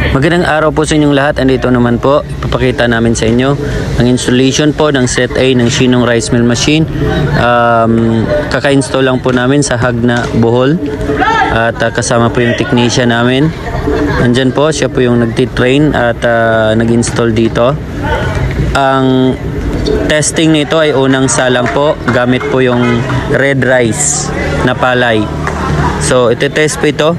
Magandang araw po sa inyong lahat. Andito naman po, ipapakita namin sa inyo ang installation po ng set A ng Shinong Rice Mill Machine. Kaka-install lang po namin sa Hagna, Bohol. At kasama po yung technician namin. Andyan po, siya po yung nagtitrain at nag-install dito. Ang testing nito ay unang salang po, gamit po yung red rice na palay. So, iti-test po ito.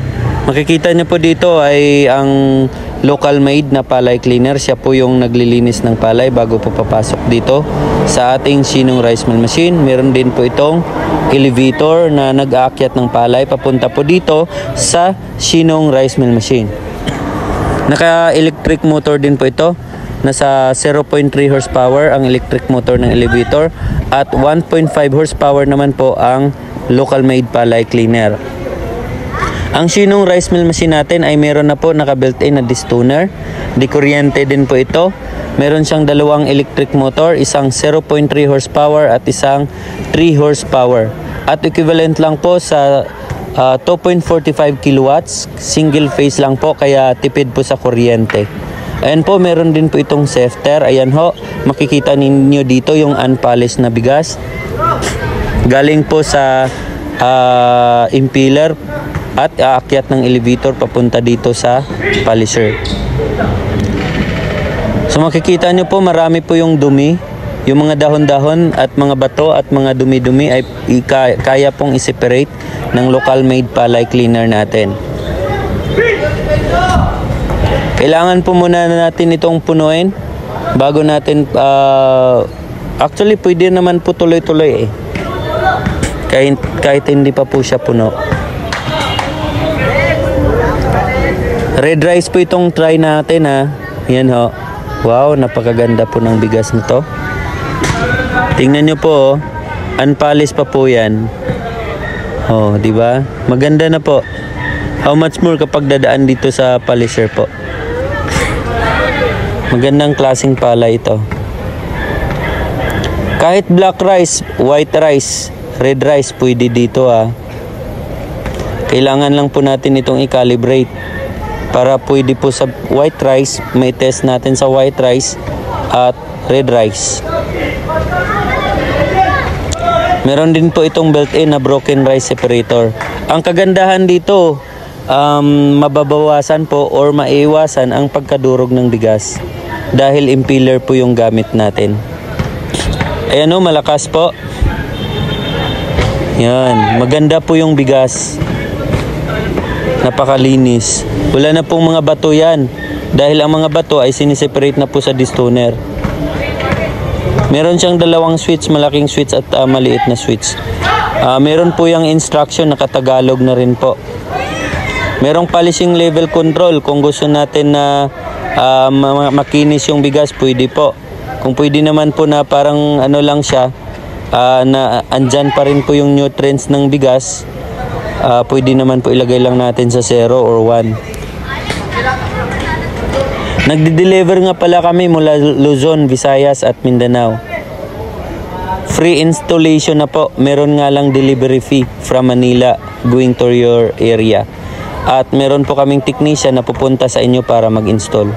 Makikita niyo po dito ay ang local made na palay cleaner. Siya po yung naglilinis ng palay bago po papasok dito sa ating Shinong Rice Mill Machine. Meron din po itong elevator na nag-aakyat ng palay papunta po dito sa Shinong Rice Mill Machine. Naka-electric motor din po ito. Nasa 0.3 horsepower ang electric motor ng elevator at 1.5 horsepower naman po ang local made palay cleaner. Ang Shinong Rice Mill Machine natin ay meron na po naka-built-in na distoner. Di kuryente din po ito. Meron siyang dalawang electric motor, isang 0.3 horsepower at isang 3 horsepower. At equivalent lang po sa 2.45 kilowatts. Single phase lang po kaya tipid po sa kuryente. Ayan po, meron din po itong sifter. Ayan ho, makikita ninyo dito yung unpolished na bigas. Galing po sa impeller at aakyat ng elevator papunta dito sa polisher. So makikita nyo po marami po yung dumi. Yung mga dahon-dahon at mga bato at mga dumi-dumi ay kaya pong i-separate ng local made palay cleaner natin. Kailangan po muna natin itong punuin bago natin actually pwede naman po tuloy-tuloy eh. Kahit hindi pa po siya puno. Red rice po itong try natin ha. Yan ho. Wow, napakaganda po ng bigas nito. Tingnan nyo po oh. Unpolished pa po yan. Oh, di ba? Maganda na po. How much more kapag dadaan dito sa polisher po. Magandang klaseng palay ito. Kahit black rice, white rice, red rice pwede dito ha. Kailangan lang po natin itong i-calibrate. Para pwede po sa white rice, may test natin sa white rice at red rice. Meron din po itong built-in na broken rice separator. Ang kagandahan dito, mababawasan po or maiwasan ang pagkadurog ng bigas dahil impeller po yung gamit natin. Ayan o, malakas po. Yan, maganda po yung bigas. Napakalinis. Wala na pong mga bato yan dahil ang mga bato ay siniseparate na po sa distoner. Meron siyang dalawang switch, malaking switch at maliit na switch. Meron po yung instruction, nakatagalog na rin po. Merong polishing level control kung gusto natin na makinis yung bigas, pwede po. Kung pwede naman po na parang ano lang siya, na andyan pa rin po yung nutrients ng bigas, pwede naman po ilagay lang natin sa 0 or 1. Nagde-deliver nga pala kami mula Luzon, Visayas at Mindanao. Free installation na po. Meron nga lang delivery fee from Manila going to your area. At meron po kaming technician na pupunta sa inyo para mag-install.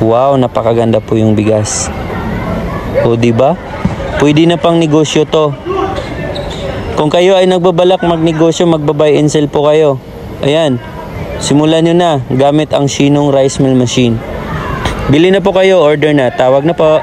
Wow, napakaganda po yung bigas. O diba? Pwede na pang negosyo to. Kung kayo ay nagbabalak magnegosyo, magbabuy and sell po kayo. Ayan, simulan nyo na gamit ang Shinong Rice Mill Machine. Bili na po kayo, order na. Tawag na po.